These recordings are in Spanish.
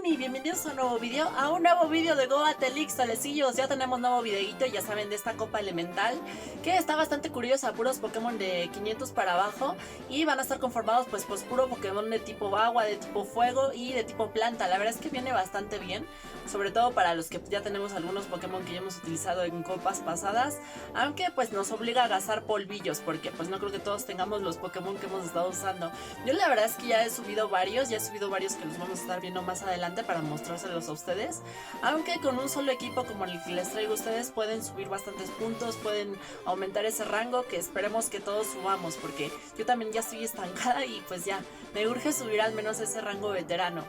y bienvenidos a un nuevo video de Goatelix, solecillos. Ya tenemos nuevo videito, ya saben, de esta copa elemental que está bastante curiosa, puros Pokémon de 500 para abajo y van a estar conformados pues puro Pokémon de tipo agua, de tipo fuego y de tipo planta. La verdad es que viene bastante bien, sobre todo para los que ya tenemos algunos Pokémon que ya hemos utilizado en copas pasadas, aunque pues nos obliga a gastar polvillos porque pues no creo que todos tengamos los Pokémon que hemos estado usando. Yo la verdad es que ya he subido varios que los vamos a estar viendo más adelante para mostrárselos a ustedes, aunque con un solo equipo como el que les traigo a ustedes pueden subir bastantes puntos, pueden aumentar ese rango que esperemos que todos subamos, porque yo también ya estoy estancada y pues ya me urge subir al menos ese rango veterano.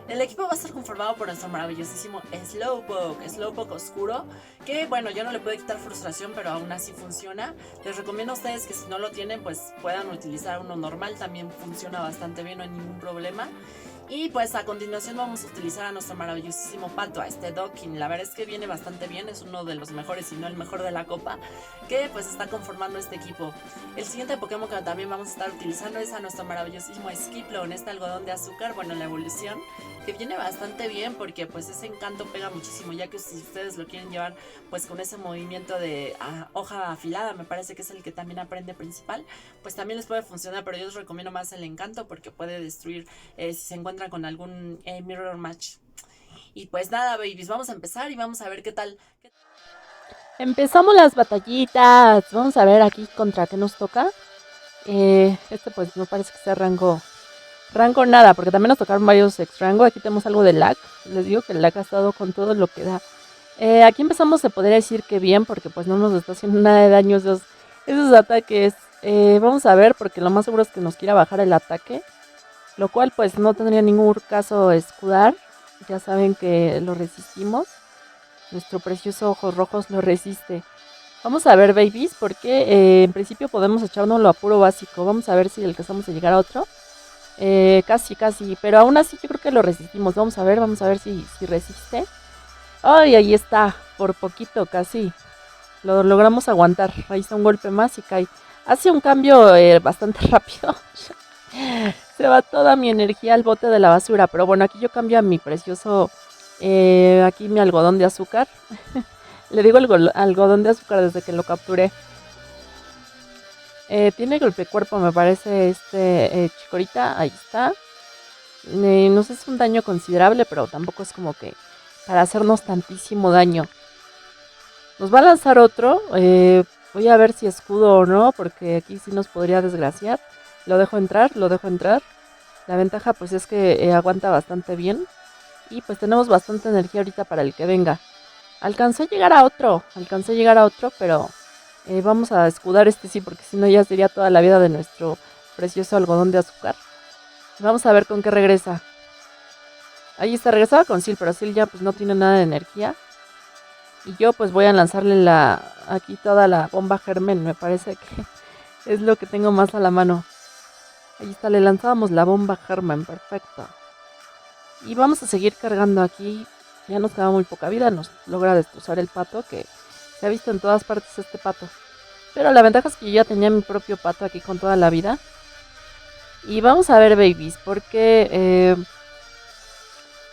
El equipo va a estar conformado por nuestro maravillosísimo Slowpoke oscuro, que bueno, yo no le puedo quitar frustración, pero aún así funciona. Les recomiendo a ustedes que si no lo tienen, pues puedan utilizar uno normal, también funciona bastante bien, no hay ningún problema. Y pues a continuación vamos a utilizar a nuestro maravillosísimo pato, a este Dokkin. La verdad es que viene bastante bien, es uno de los mejores, si no el mejor de la copa, que pues está conformando este equipo. El siguiente Pokémon que también vamos a estar utilizando es a nuestro maravillosísimo Skiplow, en este algodón de azúcar, bueno, la evolución, que viene bastante bien porque pues ese encanto pega muchísimo, ya que si ustedes lo quieren llevar pues con ese movimiento de hoja afilada, me parece que es el que también aprende principal, pues también les puede funcionar, pero yo les recomiendo más el encanto porque puede destruir si se encuentran con algún mirror match. Y pues nada, babies, vamos a empezar y vamos a ver qué tal. Empezamos las batallitas. Vamos a ver aquí contra qué nos toca. Pues no parece que sea rango nada, porque también nos tocaron varios ex rango. Aquí tenemos algo de lag. Les digo que el lag ha estado con todo lo que da. Aquí empezamos, se podría decir que bien, porque pues no nos está haciendo nada de daño esos ataques. Vamos a ver, porque lo más seguro es que nos quiera bajar el ataque, lo cual pues no tendría ningún caso escudar. Ya saben que lo resistimos. Nuestro precioso ojos rojos lo resiste. Vamos a ver, babies, porque en principio podemos echarnos lo a puro básico. Vamos a ver si alcanzamos a llegar a otro. Casi, pero aún así yo creo que lo resistimos. Vamos a ver si resiste. Ay, ahí está, por poquito, casi. Lo logramos aguantar. Ahí está un golpe más y cae. Hace un cambio bastante rápido. Se va toda mi energía al bote de la basura. Pero bueno, aquí yo cambio a mi precioso, aquí mi algodón de azúcar. Le digo algodón de azúcar desde que lo capturé. Tiene golpe cuerpo, me parece, Chikorita. Ahí está. No sé si es un daño considerable, pero tampoco es como que para hacernos tantísimo daño. Nos va a lanzar otro. Voy a ver si escudo o no, porque aquí sí nos podría desgraciar. Lo dejo entrar. La ventaja pues es que aguanta bastante bien. Y pues tenemos bastante energía ahorita para el que venga. Alcancé a llegar a otro, pero vamos a escudar sí, porque si no ya sería toda la vida de nuestro precioso algodón de azúcar. Vamos a ver con qué regresa. Ahí está, regresaba con Sil, pero Sil ya pues no tiene nada de energía. Y yo pues voy a lanzarle aquí toda la bomba germen, me parece que es lo que tengo más a la mano. Ahí está, le lanzábamos la bomba germen, perfecto. Y vamos a seguir cargando aquí. Ya nos queda muy poca vida, nos logra destrozar el pato, que se ha visto en todas partes este pato. Pero la ventaja es que yo ya tenía mi propio pato aquí con toda la vida. Y vamos a ver, babies, porque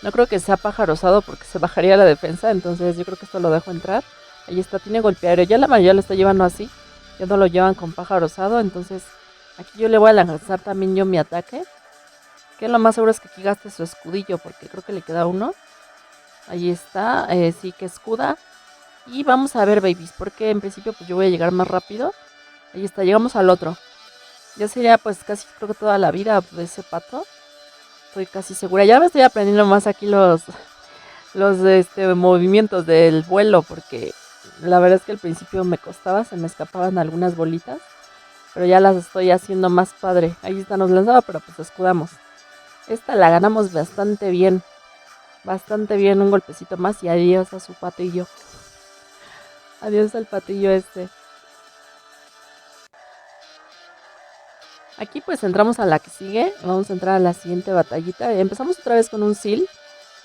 no creo que sea pájarosado porque se bajaría la defensa. Entonces yo creo que esto lo dejo entrar. Ahí está, tiene golpeadero. Ya la mayoría lo está llevando así. Ya no lo llevan con pájarosado. Entonces aquí yo le voy a lanzar también yo mi ataque. Que lo más seguro es que aquí gaste su escudillo porque creo que le queda uno. Ahí está, sí que escuda. Y vamos a ver, babies, porque en principio pues yo voy a llegar más rápido. Ahí está, llegamos al otro. Ya sería pues casi creo que toda la vida de ese pato. Estoy casi segura. Ya me estoy aprendiendo más aquí los movimientos del vuelo, porque la verdad es que al principio me costaba, se me escapaban algunas bolitas. Pero ya las estoy haciendo más padre. Ahí está, nos lanzaba, pero pues escudamos. Esta la ganamos bastante bien. Bastante bien, un golpecito más y adiós a su patillo. Adiós al patillo este. Aquí pues entramos a la que sigue. Vamos a entrar a la siguiente batallita. Empezamos otra vez con un Sil.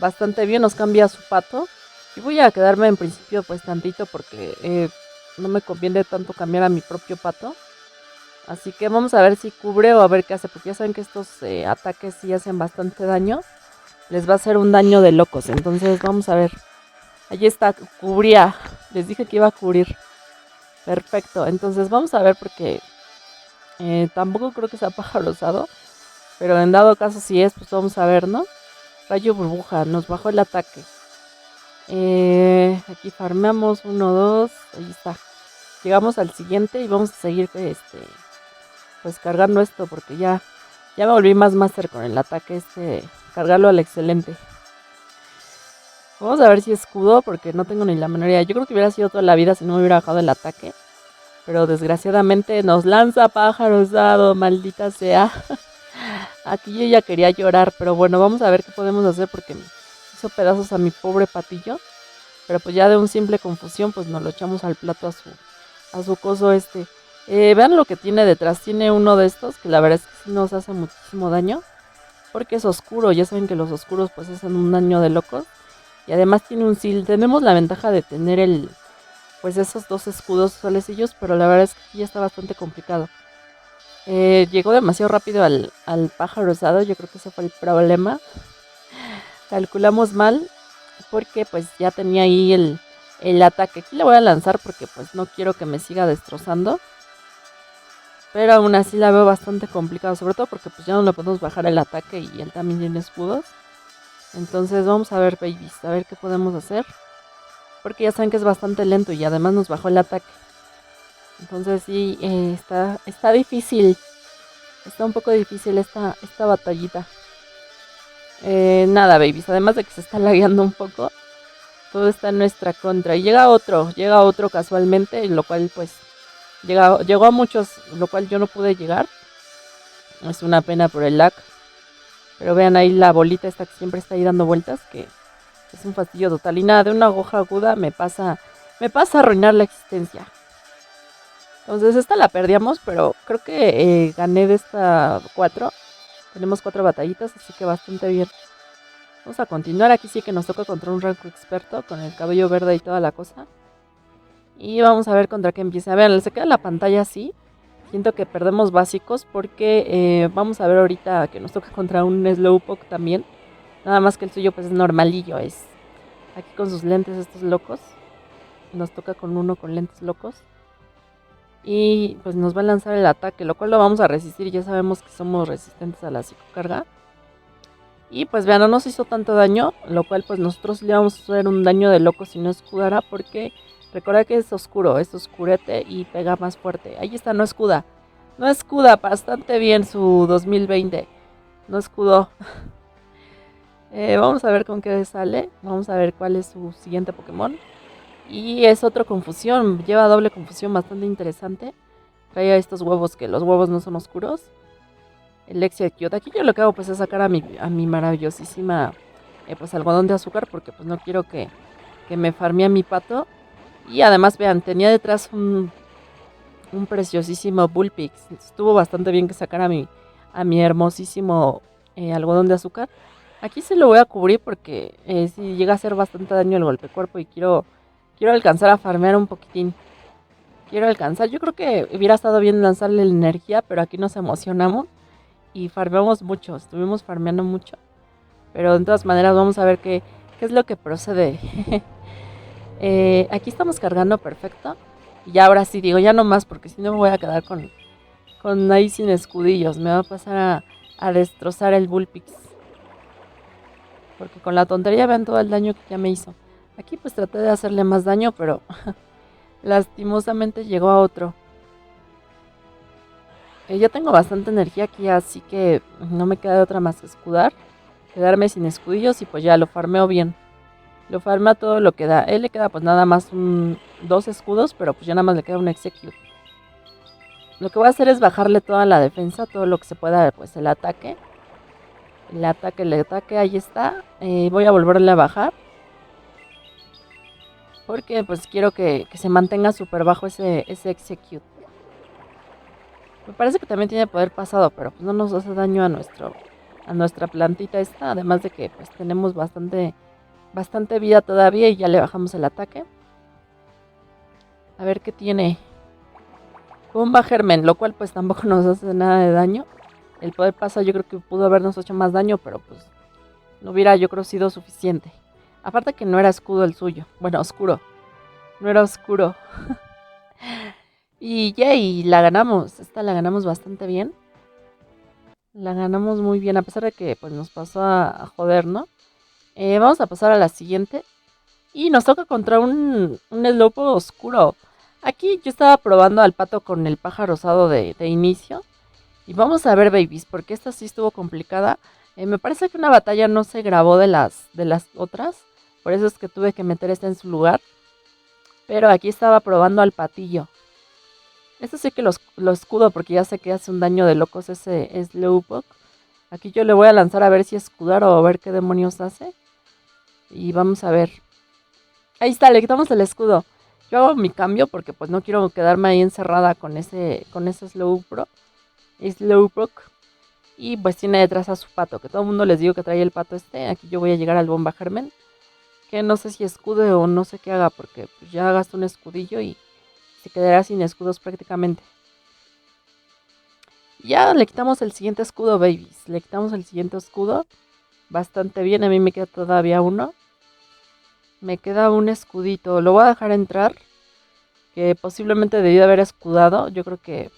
Bastante bien, nos cambia su pato. Y voy a quedarme en principio pues tantito porque no me conviene tanto cambiar a mi propio pato. Así que vamos a ver si cubre o a ver qué hace. Porque ya saben que estos ataques sí hacen bastante daño. les va a hacer un daño de locos. Entonces vamos a ver. Allí está, cubría. Les dije que iba a cubrir. Perfecto. Entonces vamos a ver porque tampoco creo que sea pájaro rosado. Pero en dado caso si es, pues vamos a ver, ¿no? Rayo burbuja, nos bajó el ataque. Aquí farmeamos 1, 2, ahí está. Llegamos al siguiente y vamos a seguir pues cargando esto porque ya me volví más máster con el ataque cargarlo al excelente. Vamos a ver si escudo porque no tengo ni la menor idea. Yo creo que hubiera sido toda la vida si no me hubiera bajado el ataque. Pero desgraciadamente nos lanza pájaro osado, maldita sea. Aquí yo ya quería llorar, pero bueno, vamos a ver qué podemos hacer porque me hizo pedazos a mi pobre patillo. Pero pues ya de un simple confusión, pues nos lo echamos al plato a su coso vean lo que tiene detrás. Tiene uno de estos que la verdad es que sí nos hace muchísimo daño. Porque es oscuro, ya saben que los oscuros pues hacen un daño de locos. Y además tiene un seal. Tenemos la ventaja de tener pues esos 2 escudos solecillos, pero la verdad es que ya está bastante complicado. Llegó demasiado rápido al pájaro rosado, yo creo que ese fue el problema. Calculamos mal porque pues ya tenía ahí el ataque. Aquí le voy a lanzar porque pues no quiero que me siga destrozando. Pero aún así la veo bastante complicado, sobre todo porque pues ya no le podemos bajar el ataque y él también tiene escudos. Entonces vamos a ver, babies, a ver qué podemos hacer. Porque ya saben que es bastante lento y además nos bajó el ataque. Entonces sí, está difícil. Está un poco difícil esta batallita. Nada, babies, además de que se está lagueando un poco. Todo está en nuestra contra. Y llega otro casualmente, lo cual pues llegó a muchos, lo cual yo no pude llegar. Es una pena por el lag. Pero vean ahí la bolita esta que siempre está ahí dando vueltas, que es un fastidio total. Y nada, de una hoja aguda me pasa a arruinar la existencia. Entonces esta la perdíamos, pero creo que gané de esta 4. Tenemos 4 batallitas, así que bastante bien. Vamos a continuar. Aquí sí que nos toca contra un rango experto con el cabello verde y toda la cosa. Y vamos a ver contra qué empieza. Vean, se queda la pantalla así. Siento que perdemos básicos porque vamos a ver ahorita que nos toca contra un Slowpoke también. Nada más que el suyo pues es normalillo. Es aquí con sus lentes estos locos. Nos toca con uno con lentes locos. Y pues nos va a lanzar el ataque, lo cual lo vamos a resistir. Ya sabemos que somos resistentes a la psicocarga. Y pues vean, no nos hizo tanto daño, lo cual pues nosotros le vamos a hacer un daño de loco si no escudara, porque recuerda que es oscuro, es oscurete y pega más fuerte. Ahí está, no escuda, bastante bien su 2020, no escudó. Vamos a ver con qué sale, vamos a ver cuál es su siguiente Pokémon. Y es otro confusión, lleva doble confusión bastante interesante. Trae estos huevos que los huevos no son oscuros. El Execute. Aquí yo lo que hago pues es sacar a mi maravillosísima pues algodón de azúcar porque pues no quiero que me farmee a mi pato. Y además vean, tenía detrás un preciosísimo Bullpix. Estuvo bastante bien que sacara a mi hermosísimo algodón de azúcar. Aquí se lo voy a cubrir porque si llega a hacer bastante daño el golpe cuerpo y quiero alcanzar a farmear un poquitín. Yo creo que hubiera estado bien lanzarle la energía, pero aquí nos emocionamos y farmeamos mucho, estuvimos farmeando mucho. Pero de todas maneras vamos a ver qué es lo que procede. Aquí estamos cargando perfecto. Y ahora sí digo, ya no más, porque si no me voy a quedar con ahí sin escudillos. Me va a pasar a destrozar el Bullpix. Porque con la tontería vean todo el daño que ya me hizo. Aquí pues traté de hacerle más daño, pero lastimosamente llegó a otro. Yo tengo bastante energía aquí, así que no me queda de otra más que escudar. Quedarme sin escudillos y pues ya lo farmeo bien. Lo farmea todo lo que da. Él le queda pues nada más 2 escudos, pero pues ya nada más le queda un Execute. Lo que voy a hacer es bajarle toda la defensa, todo lo que se pueda, pues el ataque. El ataque, ahí está. Voy a volverle a bajar. Porque pues quiero que se mantenga súper bajo ese Execute. Me parece que también tiene poder pasado, pero pues no nos hace daño a nuestra plantita esta. Además de que pues tenemos bastante vida todavía y ya le bajamos el ataque. A ver qué tiene. Bomba Germen, lo cual pues tampoco nos hace nada de daño. El poder pasado yo creo que pudo habernos hecho más daño, pero pues no hubiera yo creo sido suficiente. Aparte que no era escudo el suyo. Bueno, oscuro. No era oscuro. Y yay, la ganamos. Esta la ganamos bastante bien. La ganamos muy bien, a pesar de que pues nos pasó a joder, ¿no? Vamos a pasar a la siguiente. Y nos toca contra un Slowpoke oscuro. Aquí yo estaba probando al pato con el pájaro rosado de inicio. Y vamos a ver, babies, porque esta sí estuvo complicada. Me parece que una batalla no se grabó de las otras. Por eso es que tuve que meter esta en su lugar. Pero aquí estaba probando al patillo. Esto sí que lo escudo porque ya sé que hace un daño de locos ese Slowpoke. Aquí yo le voy a lanzar a ver si escudar o a ver qué demonios hace. Y vamos a ver. Ahí está, le quitamos el escudo. Yo hago mi cambio porque pues no quiero quedarme ahí encerrada con ese Slowpoke. Y pues tiene detrás a su pato, que todo el mundo les digo que trae el pato este. Aquí yo voy a llegar al Bomba Germen, que no sé si escude o no sé qué haga, porque pues ya gasto un escudillo y se quedará sin escudos prácticamente. Ya le quitamos el siguiente escudo, babies. Le quitamos el siguiente escudo. Bastante bien, a mí me queda todavía uno. Me queda un escudito. Lo voy a dejar entrar, que posiblemente debí de haber escudado. Yo creo que...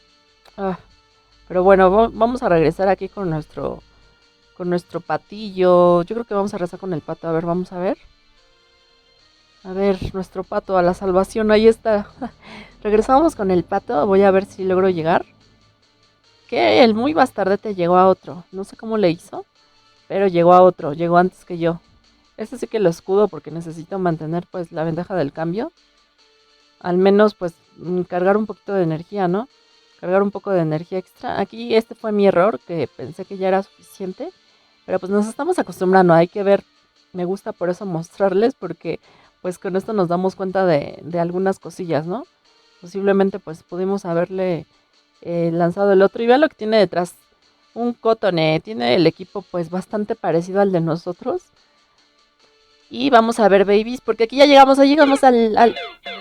pero bueno, vamos a regresar aquí con nuestro patillo. Yo creo que vamos a regresar con el pato. A ver, vamos a ver. A ver, nuestro pato a la salvación. Ahí está. Regresamos con el pato. Voy a ver si logro llegar. Que el muy bastardete llegó a otro. No sé cómo le hizo, pero llegó a otro. Llegó antes que yo. Este sí que lo escudo porque necesito mantener pues la ventaja del cambio. Al menos pues cargar un poquito de energía, ¿no? Cargar un poco de energía extra. Aquí este fue mi error, que pensé que ya era suficiente. Pero pues nos estamos acostumbrando, hay que ver. Me gusta por eso mostrarles, porque pues con esto nos damos cuenta de algunas cosillas, ¿no? Posiblemente pues pudimos haberle lanzado el otro. Y vean lo que tiene detrás. Un Cotone. Tiene el equipo pues bastante parecido al de nosotros. Y vamos a ver, babies, porque aquí ya llegamos al...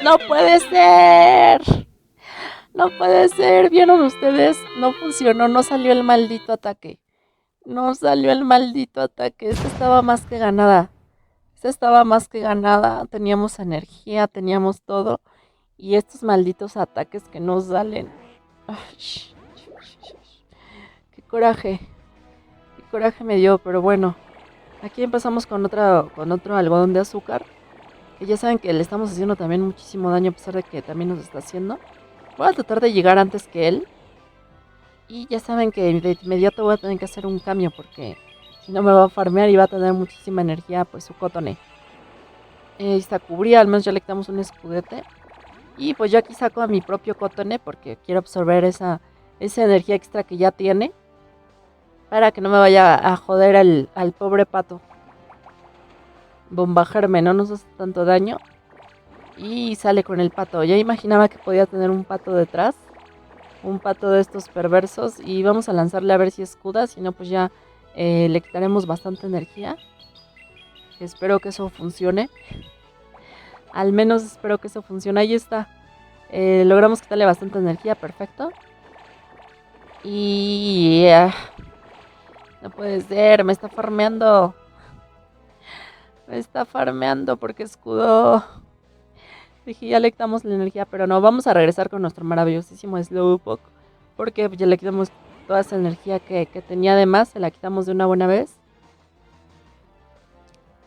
¡No puede ser! No puede ser, ¿vieron ustedes? No funcionó, no salió el maldito ataque. No salió el maldito ataque. Esta estaba más que ganada. Esta estaba más que ganada. Teníamos energía, teníamos todo. Y estos malditos ataques que no salen. Ay, qué coraje. Qué coraje me dio, pero bueno. Aquí empezamos con otro algodón de azúcar. Que ya saben que le estamos haciendo también muchísimo daño a pesar de que también nos está haciendo. Voy a tratar de llegar antes que él. Y ya saben que de inmediato voy a tener que hacer un cambio porque si no me va a farmear y va a tener muchísima energía pues su Cotone. Esta cubría, al menos ya le quitamos un escudete. Y pues yo aquí saco a mi propio Cotone porque quiero absorber esa energía extra que ya tiene. Para que no me vaya a joder al pobre pato. Bombajarme, no nos hace tanto daño. Y sale con el pato. Ya imaginaba que podía tener un pato detrás. Un pato de estos perversos. Y vamos a lanzarle a ver si escuda. Si no, pues ya le quitaremos bastante energía. Espero que eso funcione. Al menos espero que eso funcione. Ahí está. Logramos quitarle bastante energía. Perfecto. Y... no puede ser. Me está farmeando. Me está farmeando porque escudo. Dije, ya le quitamos la energía, pero no, vamos a regresar con nuestro maravillosísimo Slowpoke. Porque ya le quitamos toda esa energía que tenía de más, se la quitamos de una buena vez.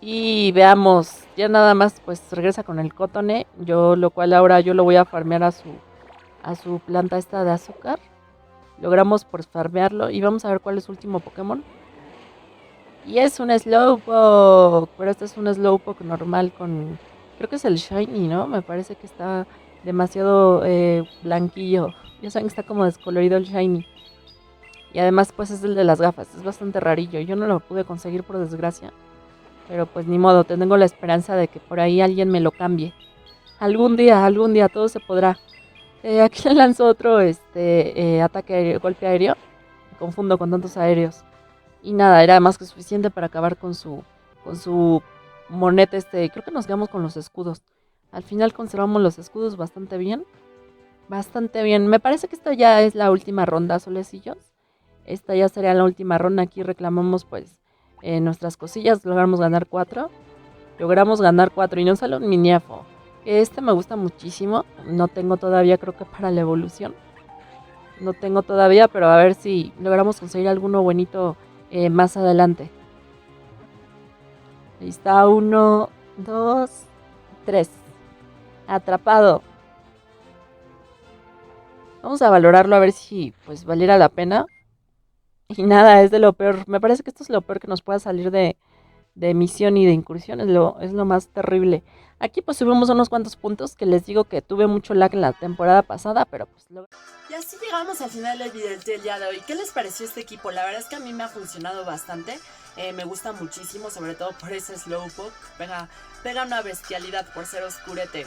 Y veamos, ya nada más pues regresa con el Cotone, lo cual ahora yo lo voy a farmear a su planta esta de azúcar. Logramos por farmearlo y vamos a ver cuál es su último Pokémon. Y es un Slowpoke, pero este es un Slowpoke normal con... creo que es el Shiny, ¿no? Me parece que está demasiado blanquillo. Ya saben que está como descolorido el Shiny. Y además pues es el de las gafas, es bastante rarillo. Yo no lo pude conseguir por desgracia. Pero pues ni modo, tengo la esperanza de que por ahí alguien me lo cambie. Algún día, todo se podrá. Aquí le lanzo otro ataque aéreo, golpe aéreo. Me confundo con tantos aéreos. Y nada, era más que suficiente para acabar con su monete creo que nos quedamos con los escudos. Al final conservamos los escudos bastante bien. Bastante bien. Me parece que esta ya es la última ronda, solecillos. Esta ya sería la última ronda. Aquí reclamamos pues nuestras cosillas, logramos ganar 4. Logramos ganar 4 y no sale un miniafo. Este me gusta muchísimo. No tengo todavía, creo que para la evolución. No tengo todavía, pero a ver si logramos conseguir alguno bonito más adelante. Ahí está, 1, 2, 3. Atrapado. Vamos a valorarlo a ver si pues valiera la pena. Y nada, es de lo peor. Me parece que esto es lo peor que nos pueda salir de misión y de incursión. Es lo más terrible. Aquí pues subimos unos cuantos puntos que les digo que tuve mucho lag en la temporada pasada, pero pues Y así llegamos al final del video del día de hoy. ¿Qué les pareció este equipo? La verdad es que a mí me ha funcionado bastante. Me gusta muchísimo, sobre todo por ese Slowpoke. Pega una bestialidad por ser oscurete.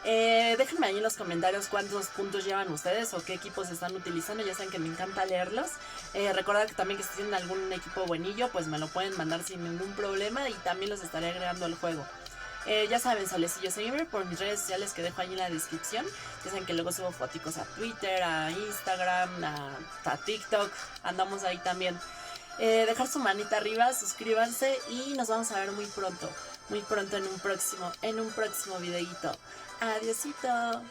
Déjenme ahí en los comentarios cuántos puntos llevan ustedes o qué equipos están utilizando. Ya saben que me encanta leerlos. Recordad que también que si tienen algún equipo buenillo, pues me lo pueden mandar sin ningún problema y también los estaré agregando al juego. Ya saben, solecillos, seguirme por mis redes sociales que dejo ahí en la descripción. Ya saben que luego subo foticos a Twitter, a Instagram, a TikTok. Andamos ahí también. Dejar su manita arriba, suscríbanse y nos vamos a ver muy pronto en un próximo videito. Adiósito.